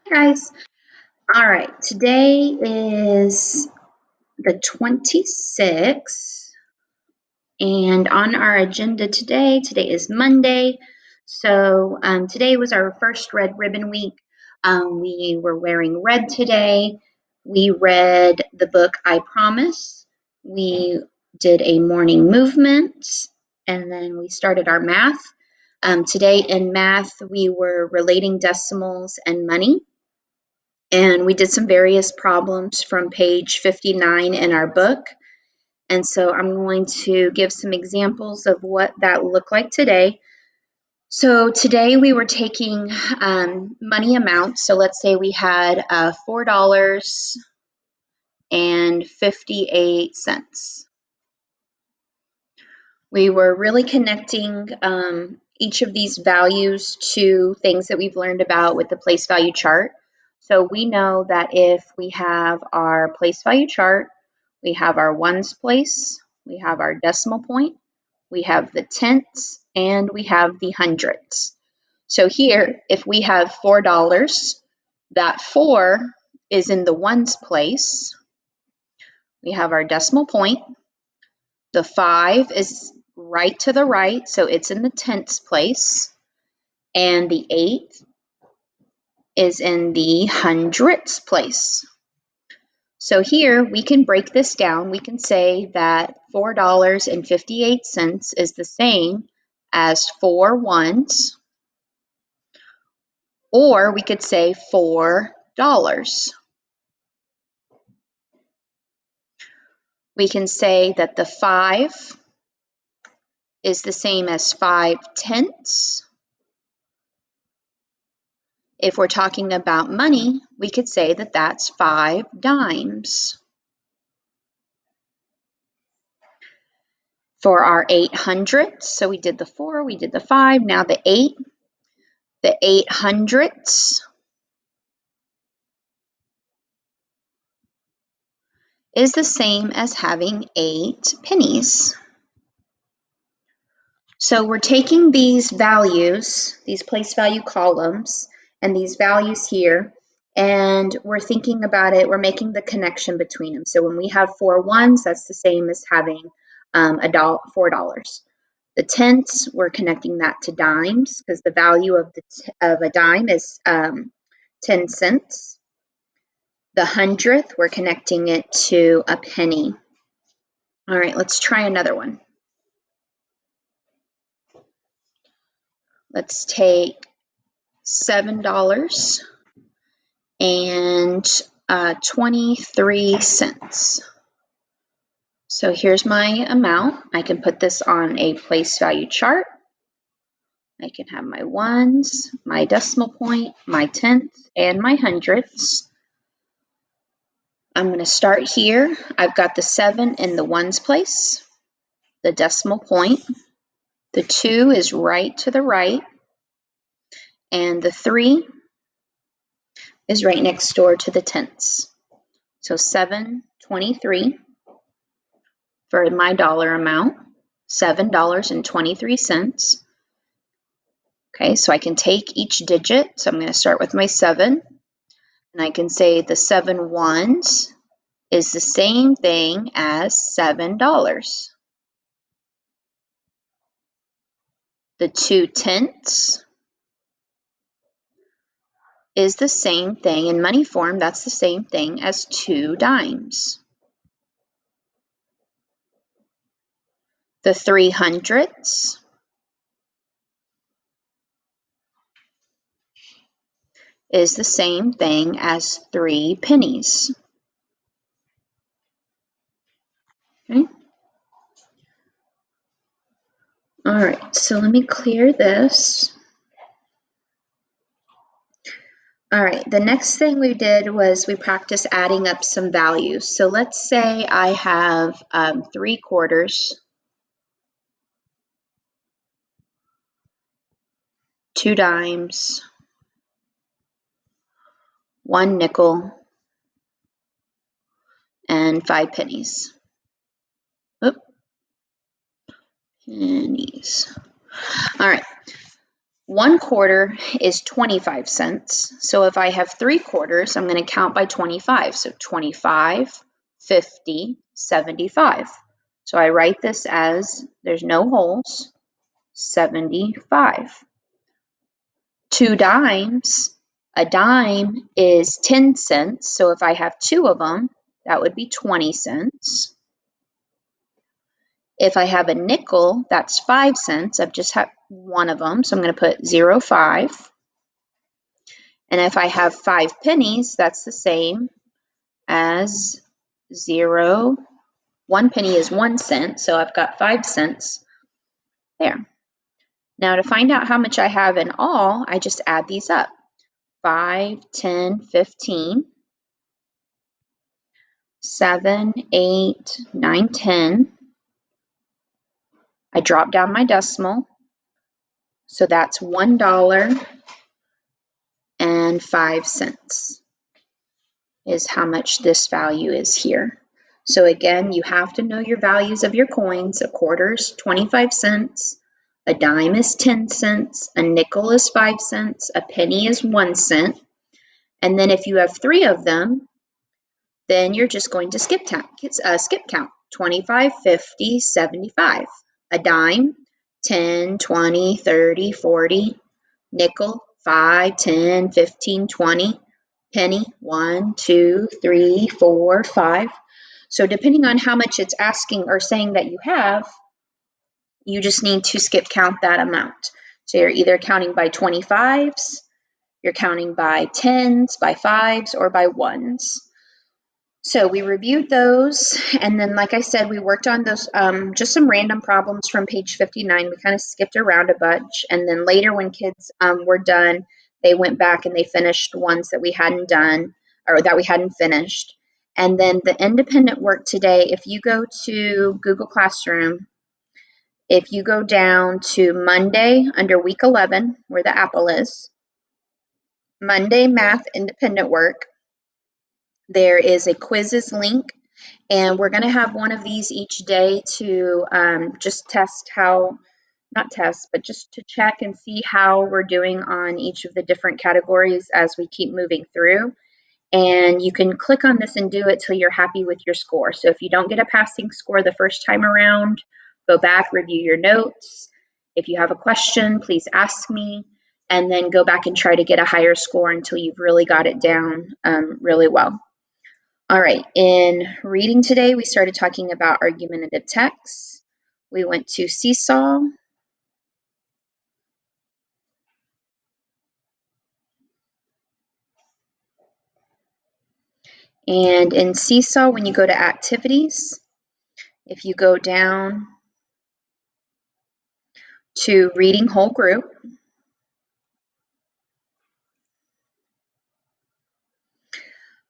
Guys. All right, today is the 26th, and on our agenda today is Monday. So today was our first Red Ribbon Week. We were wearing red today. We read the book I Promise. We did a morning movement, and then we started our math. Today in math, we were relating decimals and money. And we did some various problems from page 59 in our book. And so I'm going to give some examples of what that looked like today. So today we were taking money amounts. So let's say we had $4.58. We were really connecting each of these values to things that we've learned about with the place value chart. So we know that if we have our place value chart, we have our ones place, we have our decimal point, we have the tenths, and we have the hundredths. So here, if we have $4, that 4 is in the ones place. We have our decimal point. The 5 is right to the right, so it's in the tenths place. And the 8 is in the hundredths place. So here we can break this down. We can say that $4.58 is the same as 4 ones, or we could say $4. We can say that the 5 is the same as 5 tenths. If we're talking about money, we could say that that's 5 dimes. For our 800ths, so we did the 4, we did the 5, now the 8. The 800ths is the same as having 8 pennies. So we're taking these values, these place value columns, and these values here, and we're thinking about it, we're making the connection between them. So when we have 4 ones, that's the same as having $4. The tenths, we're connecting that to dimes because the value of a dime is 10 cents. The hundredth, we're connecting it to a penny. All right, let's try another one. Let's take $7.23. So here's my amount. I can put this on a place value chart. I can have my ones, my decimal point, my tenths, and my hundredths. I'm going to start here. I've got the 7 in the ones place, the decimal point. The 2 is right to the right, and the 3 is right next door to the tenths. So $7.23 for my dollar amount, $7.23. Okay, so I can take each digit. So I'm going to start with my 7, and I can say the 7 ones is the same thing as $7. The 2 tenths is the same thing in money form. That's the same thing as 2 dimes. The 300ths is the same thing as 3 pennies. Okay. All right, so let me clear this. All right, the next thing we did was we practiced adding up some values. So let's say I have 3 quarters, 2 dimes, 1 nickel, and 5 pennies. Oop. Pennies. All right. 1 quarter is 25 cents. So if I have 3 quarters, I'm going to count by 25. So 25, 50, 75. So I write this as, there's no holes, 75. 2 dimes, a dime is 10 cents. So if I have 2 of them, that would be 20 cents. If I have a nickel, that's 5 cents. I've just had 1 of them, so I'm going to put 0.5. And if I have 5 pennies, that's the same as 0. 1 penny is 1 cent, so I've got 5 cents there. Now to find out how much I have in all, I just add these up. 5, 10, 15, 7, 8, 9, 10. I drop down my decimal, so that's $1.05 is how much this value is here. So again, you have to know your values of your coins. A quarter is 25 cents, a dime is 10 cents, a nickel is 5 cents, a penny is 1 cent. And then if you have 3 of them, then you're just going to skip count. 25, 50, 75. A dime, 10, 20, 30, 40. Nickel, 5, 10, 15, 20. Penny, 1, 2, 3, 4, 5. So depending on how much it's asking or saying that you have, you just need to skip count that amount. So you're either counting by 25s, you're counting by 10s, by 5s, or by 1s. So we reviewed those, and then like I said, we worked on those, just some random problems from page 59. We kind of skipped around a bunch, and then later when kids were done, they went back and they finished ones that we hadn't done, or that we hadn't finished. And then the independent work today, if you go to Google Classroom, if you go down to Monday under week 11, where the apple is, Monday math independent work, there is a quizzes link, and we're going to have one of these each day to just test how, not test, but just to check and see how we're doing on each of the different categories as we keep moving through. And you can click on this and do it till you're happy with your score. So if you don't get a passing score the first time around, go back, review your notes. If you have a question, please ask me, and then go back and try to get a higher score until you've really got it down really well. All right, in reading today, we started talking about argumentative texts. We went to Seesaw. And in Seesaw, when you go to activities, if you go down to reading whole group,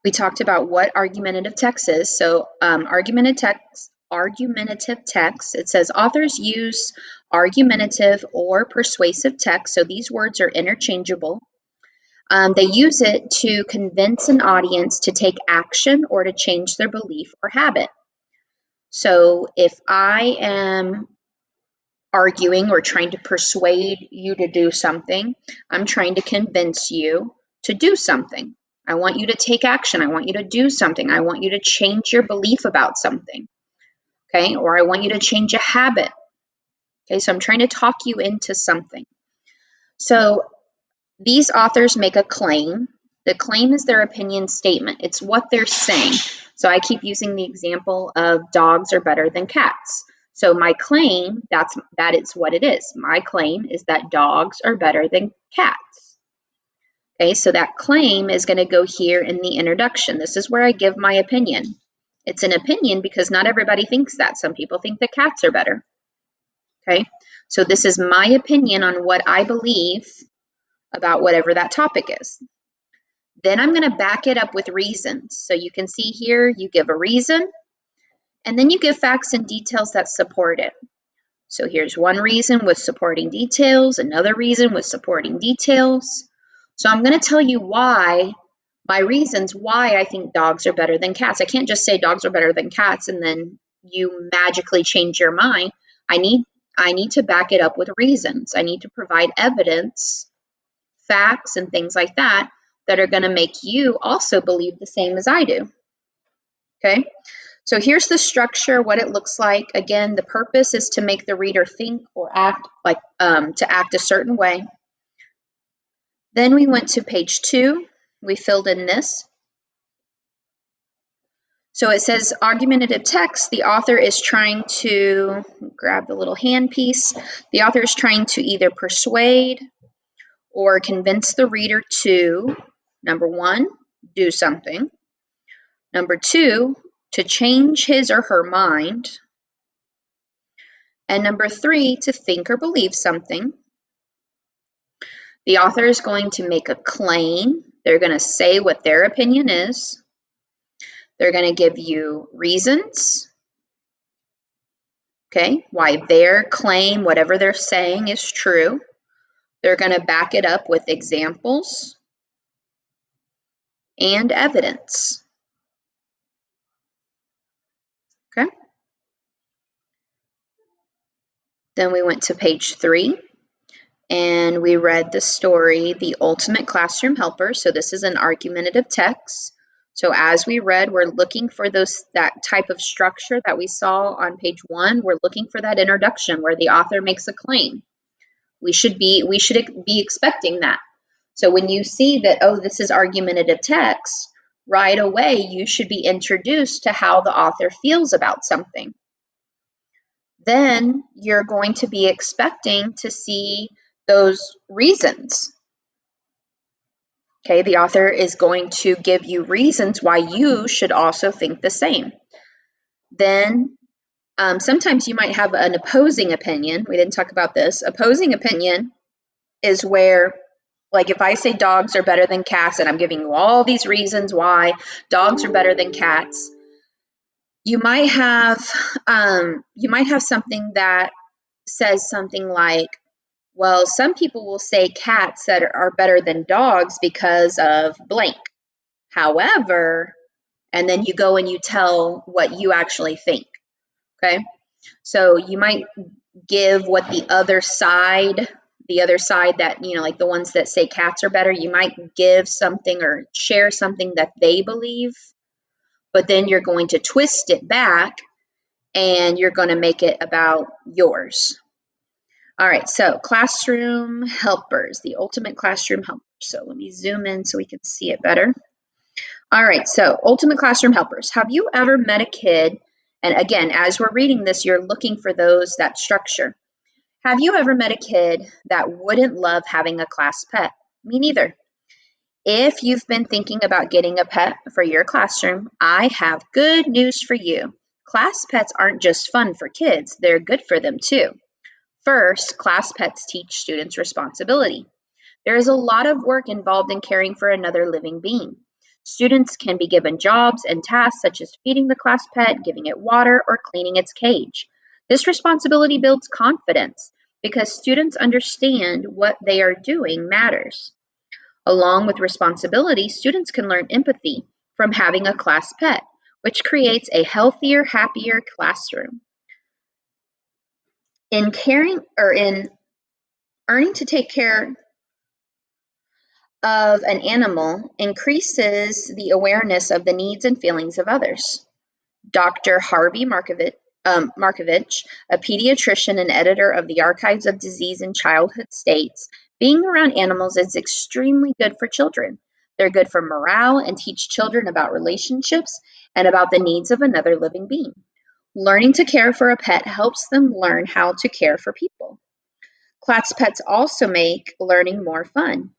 we talked about what argumentative text is. So argumentative text, it says authors use argumentative or persuasive text. So these words are interchangeable. They use it to convince an audience to take action or to change their belief or habit. So if I am arguing or trying to persuade you to do something, I'm trying to convince you to do something. I want you to take action. I want you to do something. I want you to change your belief about something. Okay, or I want you to change a habit. Okay, so I'm trying to talk you into something. So these authors make a claim. The claim is their opinion statement. It's what they're saying. So I keep using the example of dogs are better than cats. So my claim, that is what it is. My claim is that dogs are better than cats. Okay, so that claim is going to go here in the introduction. This is where I give my opinion. It's an opinion because not everybody thinks that. Some people think that cats are better. Okay, so this is my opinion on what I believe about whatever that topic is. Then I'm going to back it up with reasons. So you can see here, you give a reason, and then you give facts and details that support it. So here's one reason with supporting details, another reason with supporting details. So I'm going to tell you why, my reasons why I think dogs are better than cats. I can't just say dogs are better than cats and then you magically change your mind. I I need to back it up with reasons. I need to provide evidence, facts, and things like that that are going to make you also believe the same as I do. Okay, so here's the structure, what it looks like. Again, the purpose is to make the reader think or act like to act a certain way. Then we went to page 2. We filled in this. So it says argumentative text. The author is trying to grab the little hand piece. The author is trying to either persuade or convince the reader to, number 1, do something. Number 2, to change his or her mind. And number 3, to think or believe something. The author is going to make a claim. They're going to say what their opinion is. They're going to give you reasons, okay, why their claim, whatever they're saying, is true. They're going to back it up with examples and evidence. Okay. Then we went to page 3 and we read the story, The Ultimate Classroom Helper. So this is an argumentative text. So as we read, we're looking for that type of structure that we saw on page 1. We're looking for that introduction where the author makes a claim. We should be expecting that. So when you see that, oh, this is argumentative text, right away you should be introduced to how the author feels about something. Then you're going to be expecting to see those reasons. Okay, the author is going to give you reasons why you should also think the same. Then sometimes you might have an opposing opinion. We didn't talk about this. Opposing opinion is where, like, if I say dogs are better than cats and I'm giving you all these reasons why dogs are better than cats, you might have something that says something like, well, some people will say cats that are better than dogs because of blank. However, and then you go and you tell what you actually think. Okay, so you might give what the other side that, like the ones that say cats are better, you might give something or share something that they believe, but then you're going to twist it back and you're going to make it about yours. All right, so classroom helpers, the ultimate classroom helpers. So let me zoom in so we can see it better. All right, so ultimate classroom helpers. Have you ever met a kid? And again, as we're reading this, you're looking for that structure. Have you ever met a kid that wouldn't love having a class pet? Me neither. If you've been thinking about getting a pet for your classroom, I have good news for you. Class pets aren't just fun for kids, they're good for them too. First, class pets teach students responsibility. There is a lot of work involved in caring for another living being. Students can be given jobs and tasks such as feeding the class pet, giving it water, or cleaning its cage. This responsibility builds confidence because students understand what they are doing matters. Along with responsibility, students can learn empathy from having a class pet, which creates a healthier, happier classroom. In earning to take care of an animal increases the awareness of the needs and feelings of others. Dr. Harvey Markovich, a pediatrician and editor of the Archives of Disease in Childhood, states, being around animals is extremely good for children. They're good for morale and teach children about relationships and about the needs of another living being. Learning to care for a pet helps them learn how to care for people. Class pets also make learning more fun.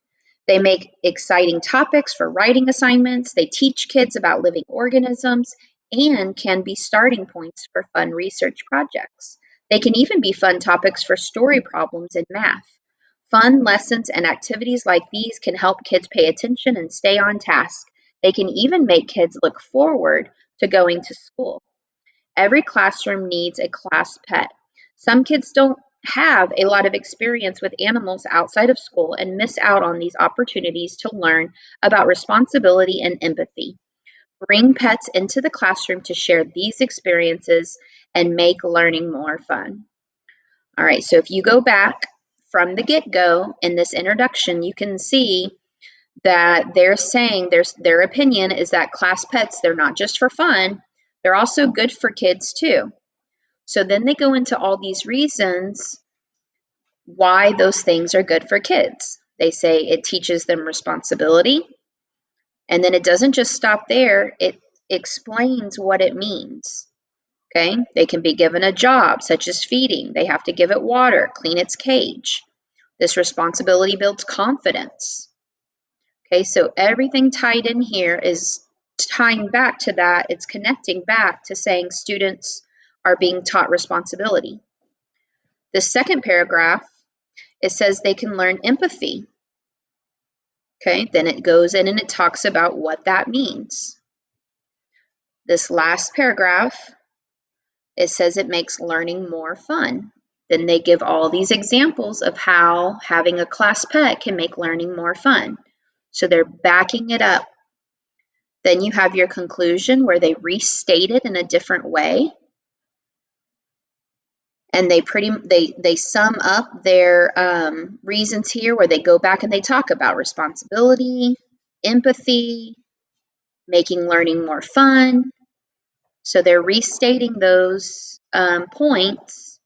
They make exciting topics for writing assignments. They teach kids about living organisms and can be starting points for fun research projects. They can even be fun topics for story problems in math. Fun lessons and activities like these can help kids pay attention and stay on task. They can even make kids look forward to going to school. Every classroom needs a class pet. Some kids don't have a lot of experience with animals outside of school and miss out on these opportunities to learn about responsibility and empathy. Bring pets into the classroom to share these experiences and make learning more fun. All right, so if you go back from the get-go in this introduction, you can see that they're saying their opinion is that class pets, they're not just for fun, they're also good for kids too. So then they go into all these reasons why those things are good for kids. They say it teaches them responsibility, and then it doesn't just stop there, it explains what it means. Okay, they can be given a job such as feeding. They have to give it water, clean its cage. This responsibility builds confidence. Okay, so everything tied in here is tying back to that. It's connecting back to saying students are being taught responsibility. The second paragraph, it says they can learn empathy. Okay, then it goes in and it talks about what that means. This last paragraph, it says it makes learning more fun. Then they give all these examples of how having a class pet can make learning more fun. So they're backing it up. Then you have your conclusion where they restate it in a different way. And they sum up their reasons here where they go back and they talk about responsibility, empathy, making learning more fun. So they're restating those points.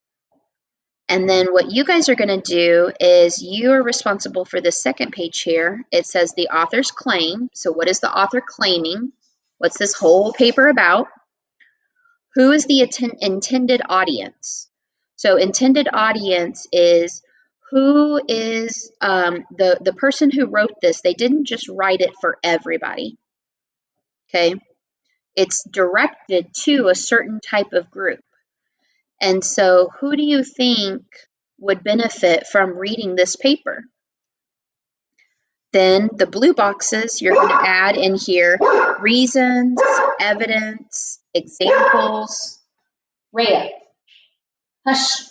And then what you guys are going to do is you are responsible for the second page here. It says the author's claim. So what is the author claiming? What's this whole paper about? Who is the intended audience? So intended audience is who is the person who wrote this. They didn't just write it for everybody. Okay, it's directed to a certain type of group. And so who do you think would benefit from reading this paper? Then the blue boxes, you're going to add in here reasons, evidence, examples. Rhea, hush.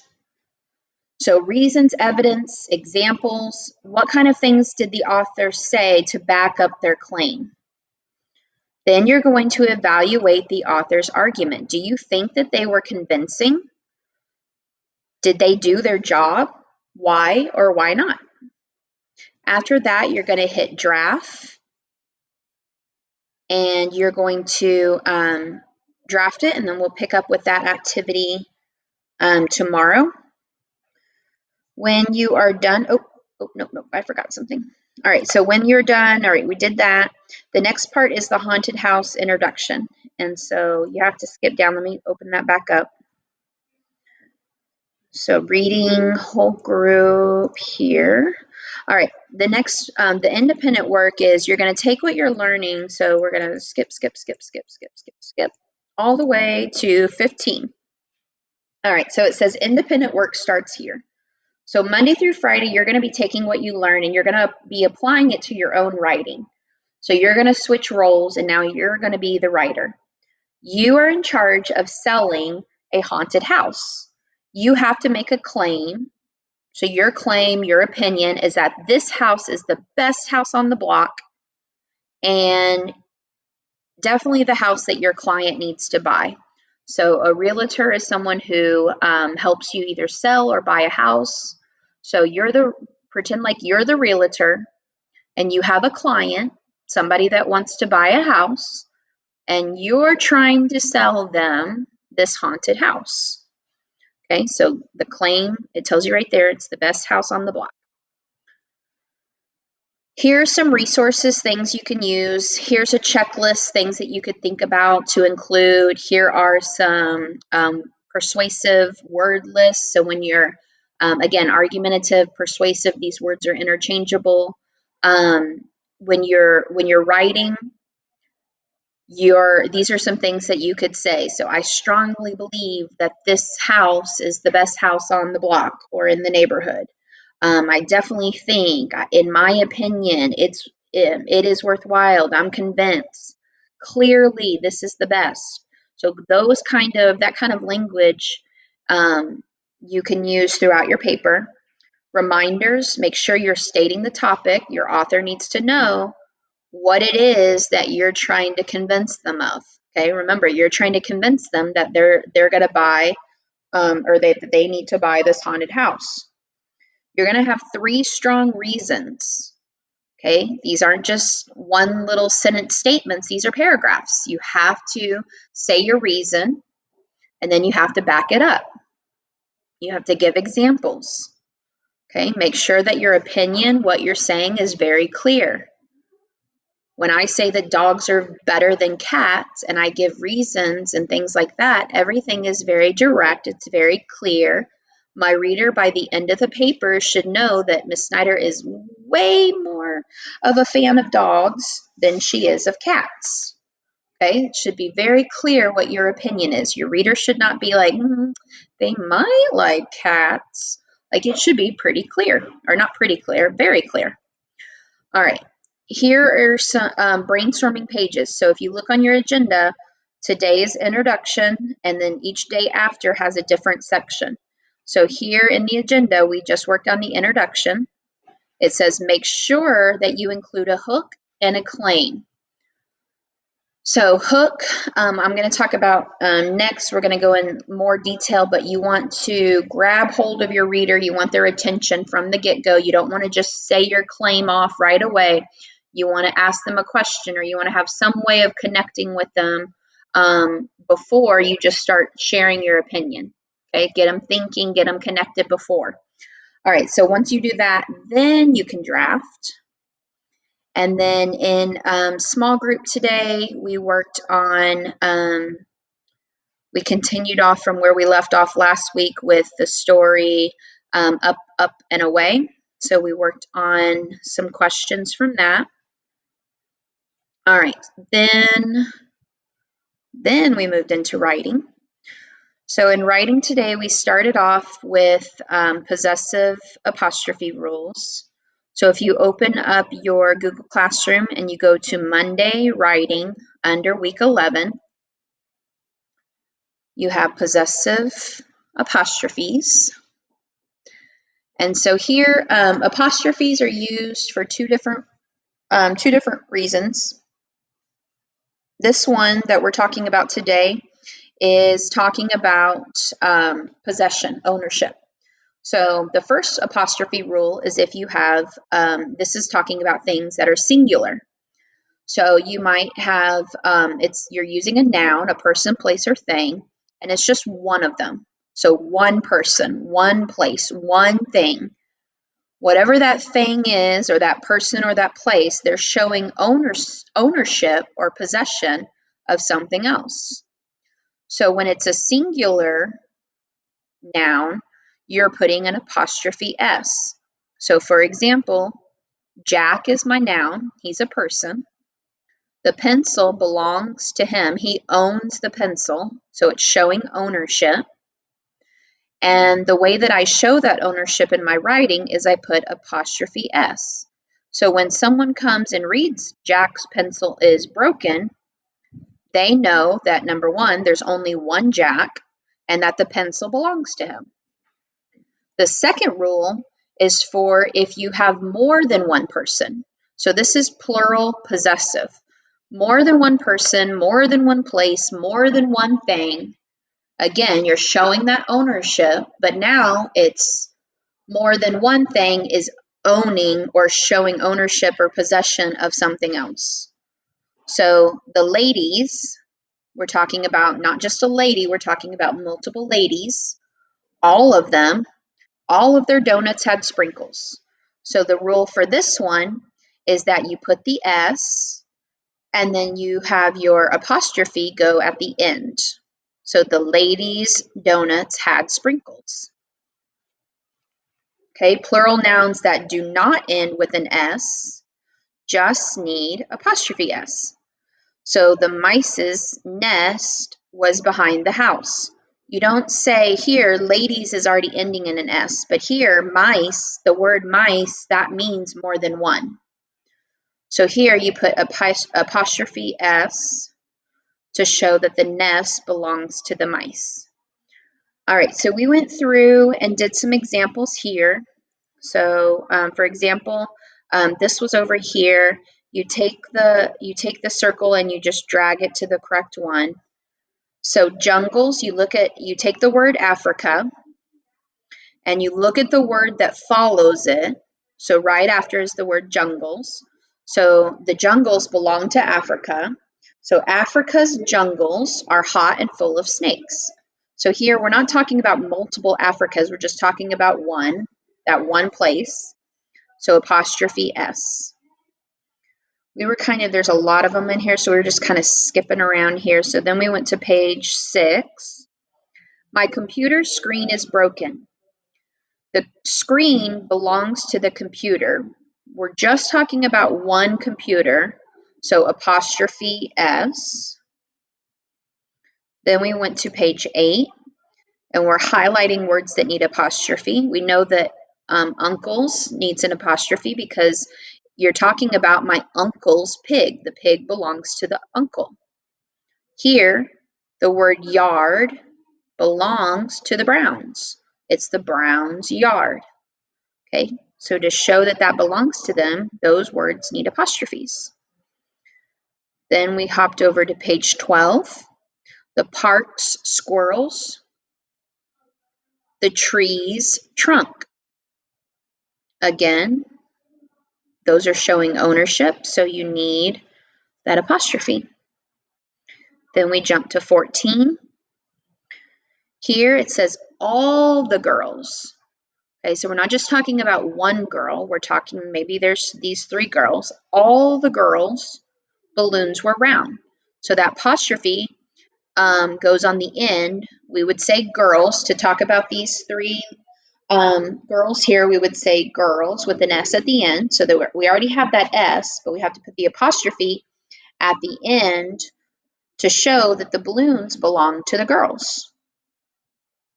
So reasons, evidence, examples. What kind of things did the author say to back up their claim? Then you're going to evaluate the author's argument. Do you think that they were convincing? Did they do their job? Why or why not? After that, you're going to hit draft, and you're going to draft it, and then we'll pick up with that activity tomorrow. When you are done, no, I forgot something. All right, so when you're done, all right, we did that. The next part is the haunted house introduction. And so you have to skip down. Let me open that back up. So reading whole group here. All right, the next, the independent work is you're going to take what you're learning. So we're going to skip all the way to 15. All right, so it says independent work starts here. So Monday through Friday, you're going to be taking what you learn and you're going to be applying it to your own writing. So you're going to switch roles and now you're going to be the writer. You are in charge of selling a haunted house. You have to make a claim. So your claim, your opinion is that this house is the best house on the block and definitely the house that your client needs to buy. So a realtor is someone who helps you either sell or buy a house. So pretend like you're the realtor and you have a client, somebody that wants to buy a house, and you're trying to sell them this haunted house. Okay, so the claim, it tells you right there, it's the best house on the block. Here's some resources, things you can use. Here's a checklist, things that you could think about to include. Here are some persuasive word lists. So when you're, again, argumentative, persuasive, these words are interchangeable. When you're writing, these are some things that you could say. So I strongly believe that this house is the best house on the block or in the neighborhood. I definitely think, in my opinion, it is worthwhile. I'm convinced. Clearly, this is the best. So that kind of language you can use throughout your paper. Reminders, make sure you're stating the topic. Your author needs to know what it is that you're trying to convince them of. Okay, remember, you're trying to convince them that they're going to buy or that they need to buy this haunted house. You're going to have 3 strong reasons. Okay, these aren't just one little sentence statements, these are paragraphs. You have to say your reason, and then you have to back it up. You have to give examples. Okay, make sure that your opinion, what you're saying, is very clear. When I say that dogs are better than cats and I give reasons and things like that, everything is very direct, it's very clear. My reader by the end of the paper should know that Miss Snyder is way more of a fan of dogs than she is of cats. Okay, it should be very clear what your opinion is. Your reader should not be like, they might like cats. Like, it should be pretty clear, or not pretty clear, very clear. All right, here are some brainstorming pages. So if you look on your agenda, today is introduction, and then each day after has a different section. So here in the agenda, we just worked on the introduction. It says make sure that you include a hook and a claim. So hook, I'm going to talk about next. We're going to go in more detail, but you want to grab hold of your reader. You want their attention from the get-go. You don't want to just say your claim off right away. You want to ask them a question, or you want to have some way of connecting with them before you just start sharing your opinion. Okay, get them thinking, get them connected before. All right, so once you do that, then you can draft. And then in small group today, we worked on, we continued off from where we left off last week with the story Up, Up, and Away. So we worked on some questions from that. All right, then we moved into writing. So in writing today, we started off with possessive apostrophe rules. So if you open up your Google Classroom and you go to Monday Writing under week 11, you have possessive apostrophes. And so here, apostrophes are used for two different reasons. This one that we're talking about today is talking about possession, ownership. So the first apostrophe rule is if you have, this is talking about things that are singular. So you might have, you're using a noun, a person, place, or thing, and it's just one of them. So one person, one place, one thing. Whatever that thing is, or that person, or that place, they're showing ownership or possession of something else. So when it's a singular noun, you're putting an apostrophe S. So for example, Jack is my noun, he's a person. The pencil belongs to him, he owns the pencil, so it's showing ownership. And the way that I show that ownership in my writing is I put apostrophe S. So when someone comes and reads Jack's pencil is broken, they know that number one, there's only one Jack, and that the pencil belongs to him. The second rule is for if you have more than one person. So this is plural possessive. More than one person, more than one place, more than one thing. Again, you're showing that ownership, but now it's more than one thing is owning or showing ownership or possession of something else. So the ladies, we're talking about not just a lady, we're talking about multiple ladies, all of them. All of their donuts had sprinkles. So the rule for this one is that you put the S and then you have your apostrophe go at the end. So the ladies' donuts had sprinkles. Okay, plural nouns that do not end with an S just need apostrophe S. So the mice's nest was behind the house. You don't say here, ladies is already ending in an S, but here, mice, the word mice, that means more than one. So here you put apostrophe S to show that the nest belongs to the mice. All right, so we went through and did some examples here. So for example, this was over here. You take the circle and you just drag it to the correct one. So jungles, you take the word Africa and you look at the word that follows it. So right after is the word jungles. So the jungles belong to Africa. So Africa's jungles are hot and full of snakes. So here we're not talking about multiple Africas, we're just talking about one, that one place. So apostrophe S. There's a lot of them in here, so we were just kind of skipping around here. So then we went to page 6. My computer screen is broken. The screen belongs to the computer. We're just talking about one computer, so apostrophe S. Then we went to page 8, and we're highlighting words that need apostrophe. We know that uncles needs an apostrophe because you're talking about my uncle's pig. The pig belongs to the uncle. Here, the word yard belongs to the Browns. It's the Browns' yard. Okay, so to show that that belongs to them, those words need apostrophes. Then we hopped over to page 12. The park's squirrels. The tree's trunk. Again, those are showing ownership, so you need that apostrophe. Then we jump to 14. Here it says all the girls. Okay, so we're not just talking about one girl. We're talking maybe there's these 3 girls. All the girls' balloons were round. So that apostrophe goes on the end. We would say girls to talk about these 3 girls here. We would say girls with an S at the end. So that we already have that S, but we have to put the apostrophe at the end to show that the balloons belong to the girls.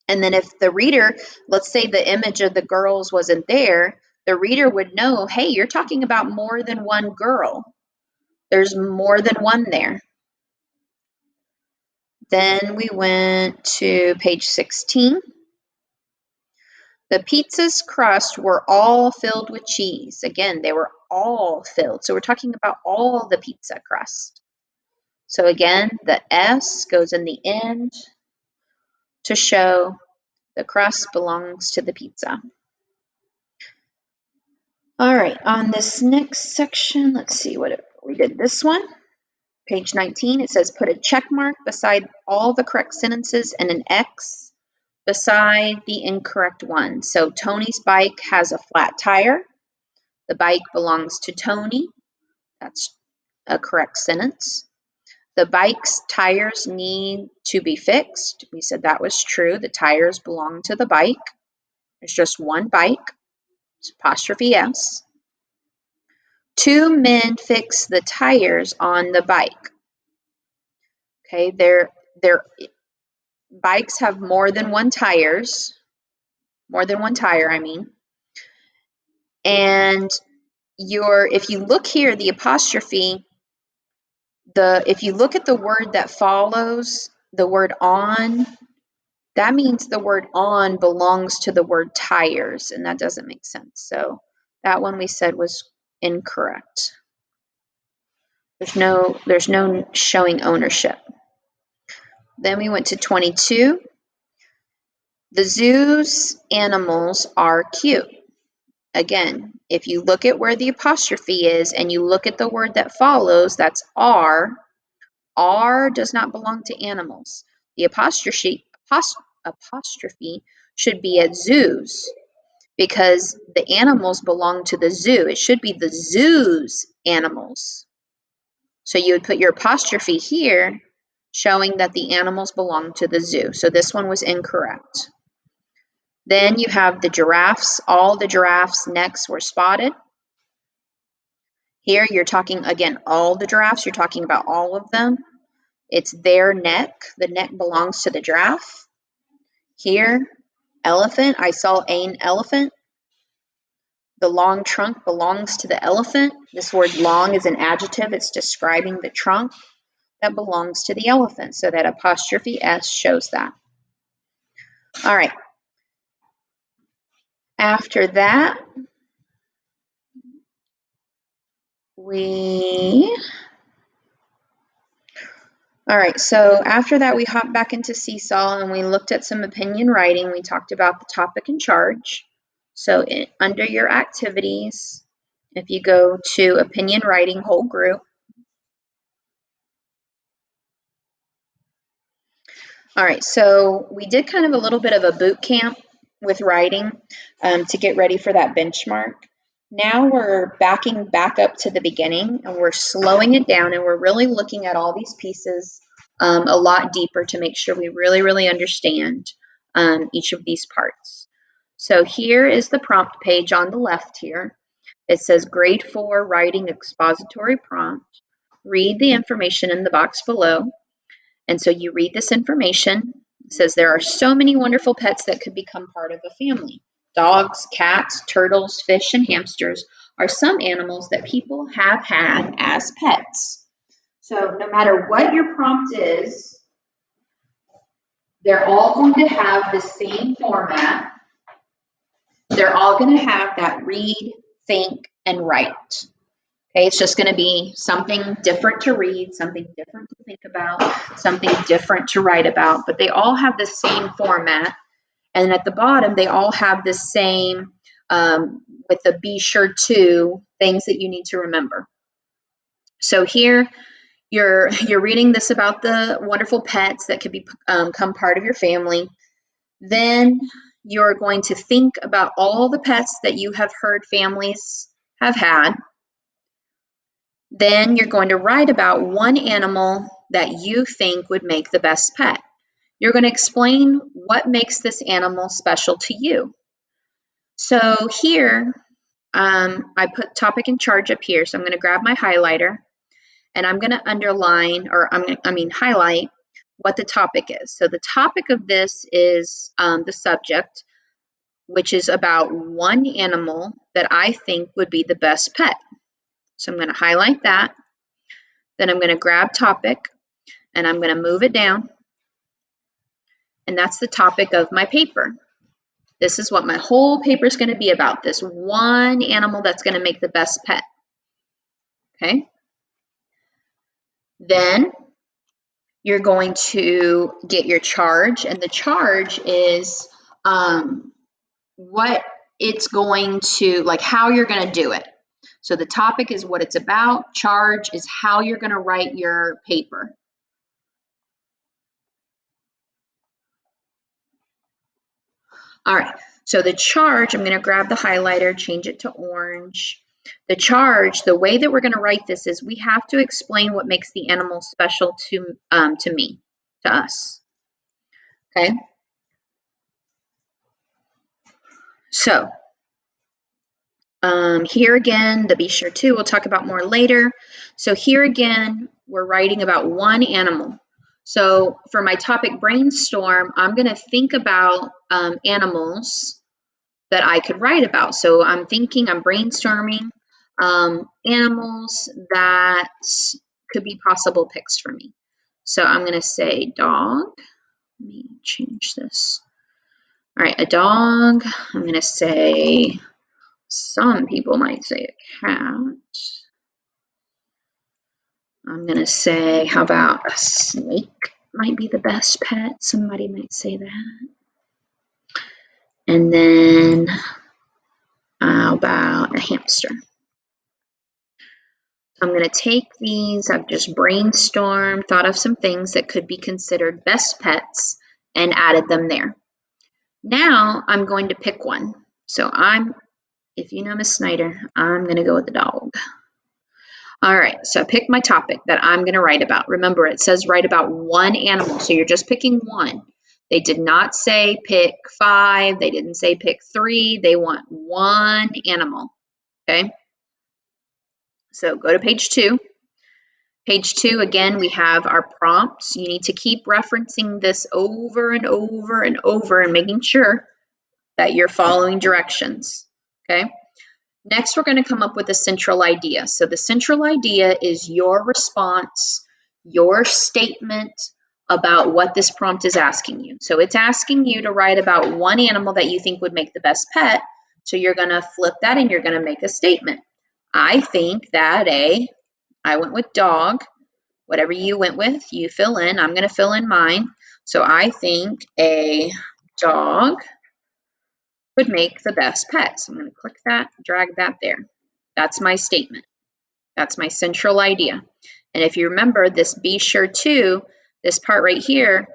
And then if the reader, let's say the image of the girls wasn't there, the reader would know, hey, you're talking about more than one girl. There's more than one there. Then we went to page 16. The pizza's crust were all filled with cheese. Again, they were all filled. So we're talking about all the pizza crust. So again, the S goes in the end to show the crust belongs to the pizza. All right, on this next section, let's see what we did this one. Page 19, it says put a check mark beside all the correct sentences and an X beside the incorrect one. So Tony's bike has a flat tire. The bike belongs to Tony. That's a correct sentence. The bike's tires need to be fixed. We said that was true. The tires belong to the bike. There's just one bike. It's apostrophe S. 2 men fix the tires on the bike. Okay, their bikes have more than one tire, I mean. And if you look here, the apostrophe, if you look at the word that follows the word on, that means the word on belongs to the word tires, and that doesn't make sense. So that one we said was incorrect. There's no showing ownership. Then we went to 22. The zoo's animals are cute. Again, if you look at where the apostrophe is and you look at the word that follows, that's are. Are does not belong to animals. The apostrophe should be at zoos because the animals belong to the zoo. It should be the zoo's animals. So you would put your apostrophe here showing that the animals belong to the zoo. So this one was incorrect. Then you have the giraffes. All the giraffes' necks were spotted. Here you're talking, again, all the giraffes. You're talking about all of them. It's their neck. The neck belongs to the giraffe. Here, elephant. I saw an elephant. The long trunk belongs to the elephant. This word long is an adjective. It's describing the trunk that belongs to the elephant. So that apostrophe S shows that. All right. After that, we All right, so after that, we hopped back into Seesaw and we looked at some opinion writing. We talked about the topic and charge. So under your activities, if you go to opinion writing whole group, all right, so we did kind of a little bit of a boot camp with writing to get ready for that benchmark. Now we're backing back up to the beginning and we're slowing it down and we're really looking at all these pieces a lot deeper to make sure we really, really understand each of these parts. So here is the prompt page on the left here. It says grade 4 writing expository prompt. Read the information in the box below. And so you read this information. It says there are so many wonderful pets that could become part of a family. Dogs, cats, turtles, fish, and hamsters are some animals that people have had as pets. So no matter what your prompt is, they're all going to have the same format. They're all going to have that read, think, and write. Okay, it's just going to be something different to read, something different to think about, something different to write about, but they all have the same format. And at the bottom, they all have the same, with the be sure to things that you need to remember. So here, you're reading this about the wonderful pets that could become part of your family. Then you're going to think about all the pets that you have heard families have had. Then you're going to write about one animal that you think would make the best pet. You're going to explain what makes this animal special to you. So here, I put topic and charge up here. So I'm going to grab my highlighter and I'm going to underline, or highlight what the topic is. So the topic of this is the subject, which is about one animal that I think would be the best pet. So I'm going to highlight that. Then I'm going to grab topic and I'm going to move it down. And that's the topic of my paper. This is what my whole paper is going to be about, this one animal that's going to make the best pet. Okay. Then you're going to get your charge, and the charge is what it's going to, like how you're going to do it. So the topic is what it's about. Charge is how you're going to write your paper. All right, so the charge, I'm going to grab the highlighter, change it to orange. The charge, the way that we're going to write this is we have to explain what makes the animal special to me, to us. Okay. So here again, the be sure to, we'll talk about more later. So here again, we're writing about one animal. So for my topic brainstorm, I'm going to think about animals that I could write about. So I'm brainstorming animals that could be possible picks for me. So I'm going to say dog. Let me change this. All right, a dog. I'm going to say, some people might say a cat. I'm going to say, how about a snake might be the best pet? Somebody might say that. And then how about a hamster? I'm going to take these, I've just brainstormed, thought of some things that could be considered best pets and added them there. Now I'm going to pick one. So if you know Miss Snyder, I'm going to go with the dog. All right, so I picked my topic that I'm going to write about. Remember, it says write about one animal, so you're just picking one. They did not say pick 5. They didn't say pick 3. They want one animal, okay? So go to page 2. Page 2, again, we have our prompts. You need to keep referencing this over and over and over and making sure that you're following directions, okay? Next, we're going to come up with a central idea. So the central idea is your response, your statement about what this prompt is asking you. So it's asking you to write about one animal that you think would make the best pet. So you're going to flip that and you're going to make a statement. I think that I went with dog. Whatever you went with, you fill in. I'm going to fill in mine. So I think a dog would make the best pet. So I'm going to click that, drag that there. That's my statement. That's my central idea. And if you remember this, be sure to, this part right here,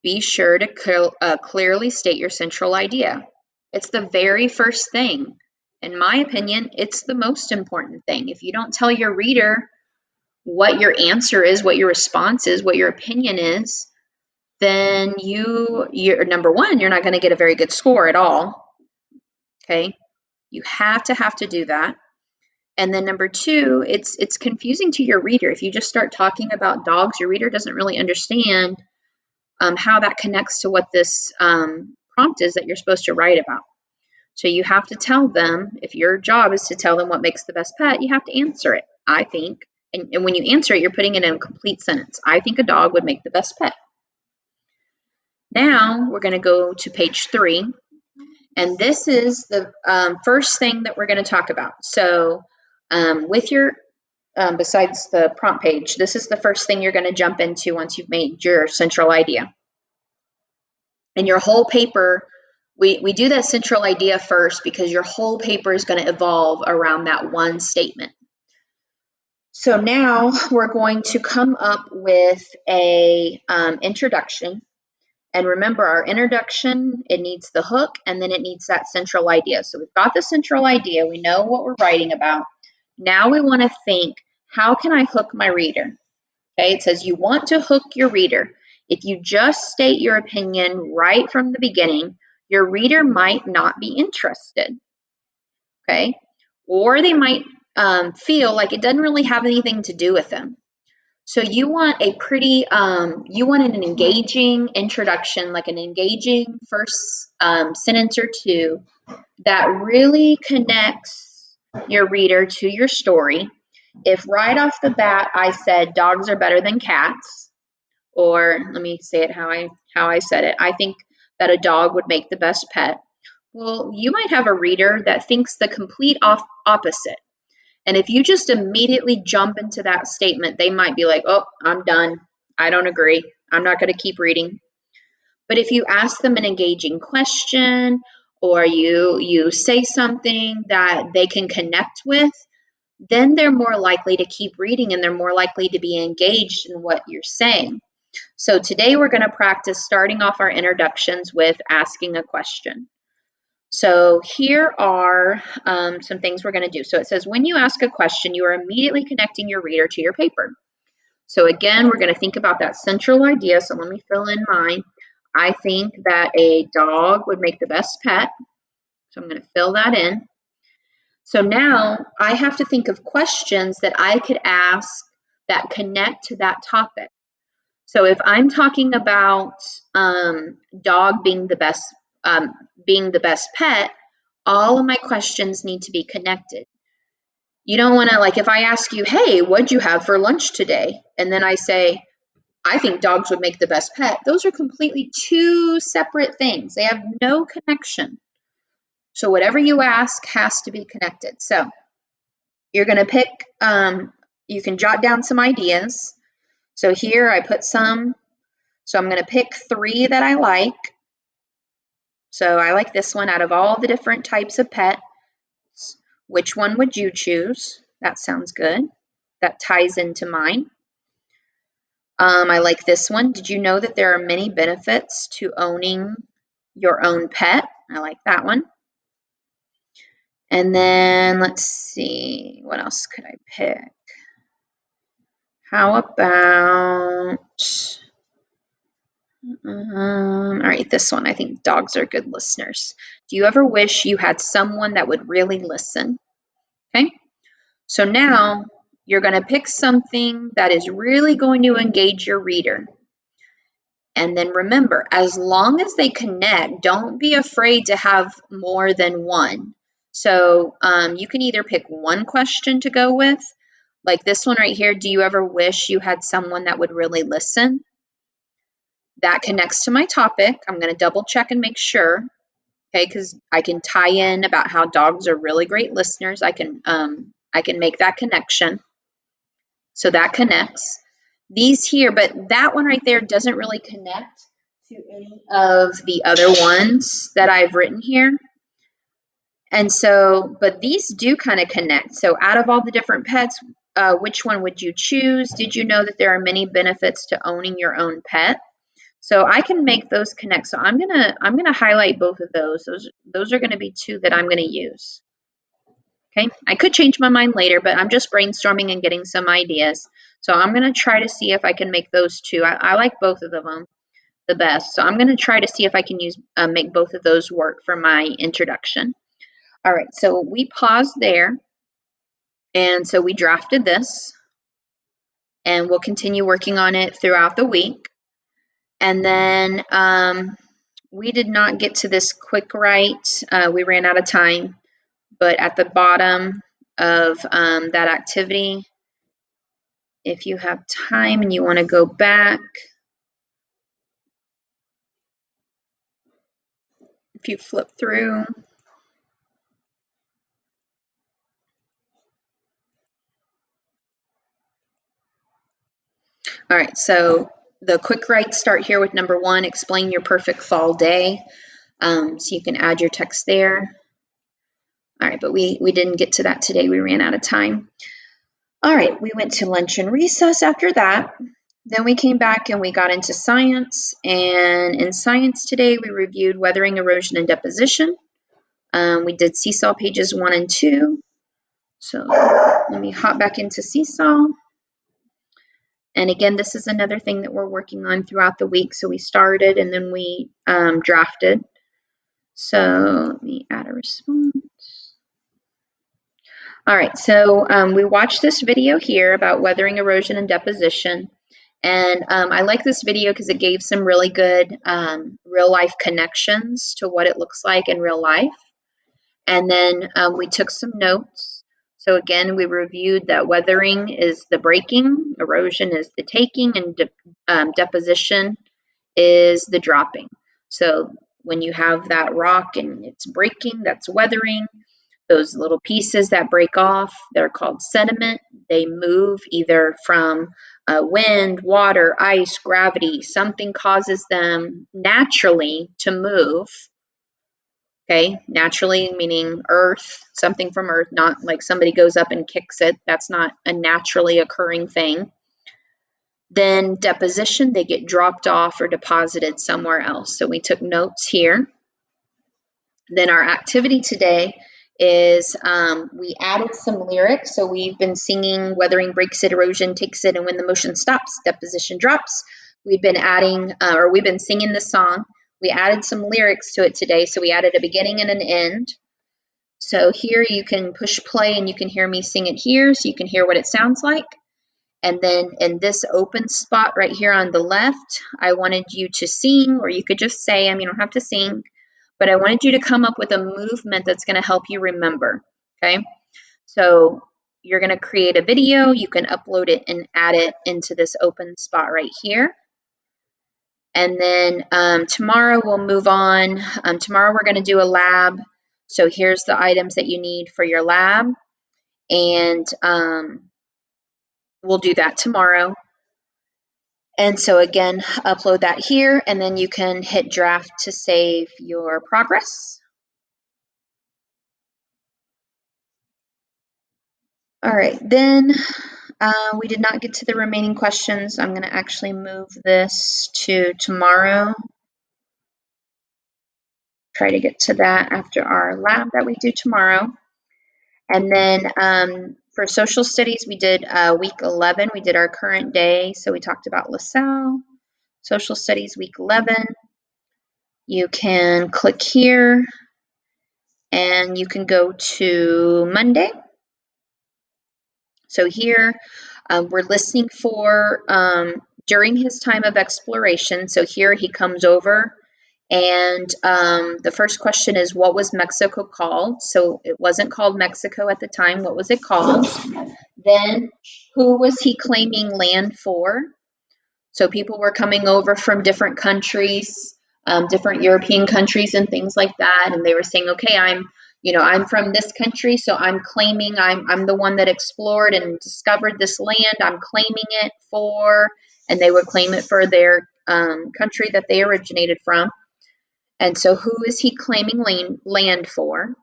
be sure to clearly state your central idea. It's the very first thing. In my opinion, it's the most important thing. If you don't tell your reader what your answer is, what your response is, what your opinion is, then you're number one, you're not going to get a very good score at all. Okay? You have to do that. And then number two, it's confusing to your reader. If you just start talking about dogs, your reader doesn't really understand how that connects to what this prompt is that you're supposed to write about. So you have to tell them, if your job is to tell them what makes the best pet, you have to answer it, I think. And when you answer it, you're putting it in a complete sentence. I think a dog would make the best pet. Now we're going to go to page 3. And this is the first thing that we're going to talk about. So with your, besides the prompt page, this is the first thing you're going to jump into once you've made your central idea. And your whole paper, we do that central idea first because your whole paper is going to evolve around that one statement. So now we're going to come up with a introduction. And remember, our introduction, it needs the hook, and then it needs that central idea. So we've got the central idea. We know what we're writing about. Now we want to think, how can I hook my reader? Okay, it says you want to hook your reader. If you just state your opinion right from the beginning, your reader might not be interested. Okay, or they might feel like it doesn't really have anything to do with them. So you want a pretty, you want an engaging introduction, like an engaging first sentence or two that really connects your reader to your story. If right off the bat I said dogs are better than cats, or let me say it how I said it, I think that a dog would make the best pet. Well, you might have a reader that thinks the complete opposite. And if you just immediately jump into that statement, they might be like, oh, I'm done. I don't agree. I'm not going to keep reading. But if you ask them an engaging question, or you say something that they can connect with, then they're more likely to keep reading and they're more likely to be engaged in what you're saying. So today we're going to practice starting off our introductions with asking a question. So here are some things we're going to do. So it says, when you ask a question, you are immediately connecting your reader to your paper. So again, we're going to think about that central idea. So let me fill in mine. I think that a dog would make the best pet. So I'm going to fill that in. So now I have to think of questions that I could ask that connect to that topic. So if I'm talking about dog being the best pet, all of my questions need to be connected. You don't want to, like, if I ask you, hey, what'd you have for lunch today? And then I say, I think dogs would make the best pet. Those are completely two separate things. They have no connection. So whatever you ask has to be connected. So you're going to pick, you can jot down some ideas. So here I put some. So I'm going to pick 3 that I like. So I like this one out of all the different types of pets. Which one would you choose? That sounds good. That ties into mine. I like this one. Did you know that there are many benefits to owning your own pet? I like that one. And then let's see, what else could I pick? How about, all right, this one. I think dogs are good listeners. Do you ever wish you had someone that would really listen? Okay, so now you're going to pick something that is really going to engage your reader. And then remember, as long as they connect, don't be afraid to have more than one. So you can either pick one question to go with, like this one right here. Do you ever wish you had someone that would really listen? That connects to my topic. I'm going to double check and make sure, okay, because I can tie in about how dogs are really great listeners. I can make that connection. So that connects. these here, but that one right there doesn't really connect to any of the other ones that I've written here. And so, but these do kind of connect. So out of all the different pets, which one would you choose? Did you know that there are many benefits to owning your own pet? So I can make those connect. So I'm gonna highlight both of those. Those are gonna be two that I'm gonna use. Okay, I could change my mind later, but I'm just brainstorming and getting some ideas. So I'm gonna try to see if I can make those two. I like both of them the best. So I'm gonna try to see if I can use make both of those work for my introduction. All right, so we paused there, and so we drafted this, and we'll continue working on it throughout the week. And then we did not get to this quick write. We ran out of time, but at the bottom of that activity, if you have time and you want to go back, if you flip through, all right, so the quick writes start here with number 1, explain your perfect fall day. So you can add your text there. All right, but we didn't get to that today. We ran out of time. All right, we went to lunch and recess after that. Then we came back and we got into science. And in science today, we reviewed weathering, erosion, and deposition. We did Seesaw pages 1 and 2. So let me hop back into Seesaw. And again, this is another thing that we're working on throughout the week. So we started and then we drafted. So let me add a response. All right, so we watched this video here about weathering, erosion, and deposition. And I like this video because it gave some really good real life connections to what it looks like in real life. And then we took some notes. So again, we reviewed that weathering is the breaking, erosion is the taking, and deposition is the dropping. So when you have that rock and it's breaking, that's weathering. Those little pieces that break off, they're called sediment. They move either from wind, water, ice, gravity. Something causes them naturally to move. Okay, naturally meaning earth, something from earth, not like somebody goes up and kicks it. That's not a naturally occurring thing. Then deposition, they get dropped off or deposited somewhere else. So we took notes here. Then our activity today is we added some lyrics. So we've been singing weathering breaks it, erosion takes it, and when the motion stops, deposition drops. We've been adding, or we've been singing this song. We added some lyrics to it today. So we added a beginning and an end. So here you can push play and you can hear me sing it here. So you can hear what it sounds like. And then in this open spot right here on the left, I wanted you to sing, or you could just say, you don't have to sing, but I wanted you to come up with a movement that's going to help you remember, okay? So you're going to create a video. You can upload it and add it into this open spot right here. And then tomorrow we'll move on. Tomorrow we're going to do a lab. So here's the items that you need for your lab. And we'll do that tomorrow. And so again, upload that here, and then you can hit draft to save your progress. All right, then we did not get to the remaining questions. I'm going to actually move this to tomorrow. Try to get to that after our lab that we do tomorrow. And then for social studies, we did week 11. We did our current day. So we talked about LaSalle. Social studies week 11. You can click here and you can go to Monday. So here we're listening for during his time of exploration. So here he comes over and the first question is, what was Mexico called? So it wasn't called Mexico at the time. What was it called? Then who was he claiming land for? So people were coming over from different countries, different European countries and things like that. And they were saying, okay, I'm I'm from this country, so I'm claiming I'm the one that explored and discovered this land. I'm claiming it for, and they would claim it for their country that they originated from. And so who is he claiming land for?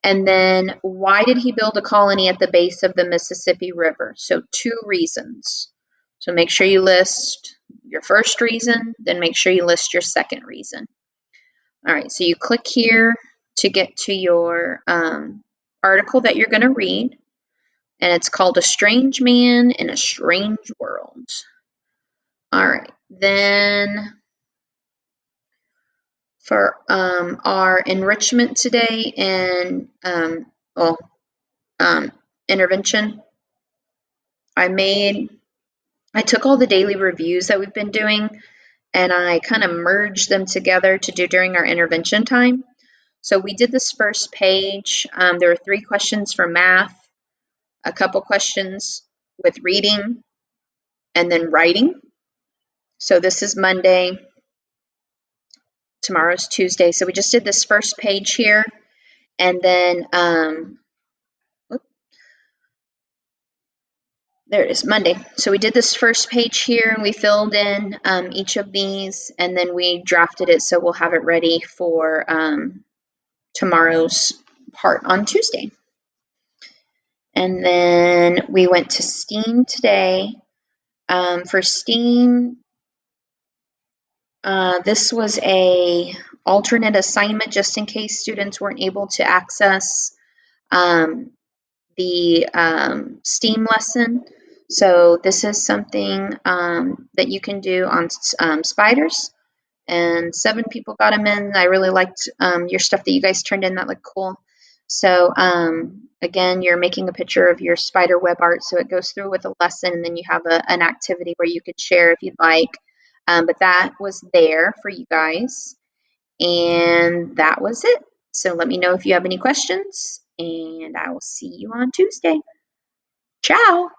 And then why did he build a colony at the base of the Mississippi River? So 2 reasons. So make sure you list your first reason, then make sure you list your second reason. All right, so you click here to get to your article that you're going to read, and it's called A Strange Man in a Strange World. All right, then for our enrichment today and intervention, I took all the daily reviews that we've been doing and I kind of merged them together to do during our intervention time. So we did this first page. There were 3 questions for math, a couple questions with reading, and then writing. So this is Monday. Tomorrow's Tuesday. So we just did this first page here. And then, there it is, Monday. So we did this first page here and we filled in each of these and then we drafted it so we'll have it ready for tomorrow's part on Tuesday. And then we went to STEAM today. For STEAM, this was a alternate assignment just in case students weren't able to access the STEAM lesson. So this is something that you can do on spiders. And 7 people got them in. I really liked your stuff that you guys turned in. That looked cool. So again, you're making a picture of your spider web art. So it goes through with a lesson and then you have an activity where you could share if you'd like. But that was there for you guys. And that was it. So let me know if you have any questions and I will see you on Tuesday. Ciao.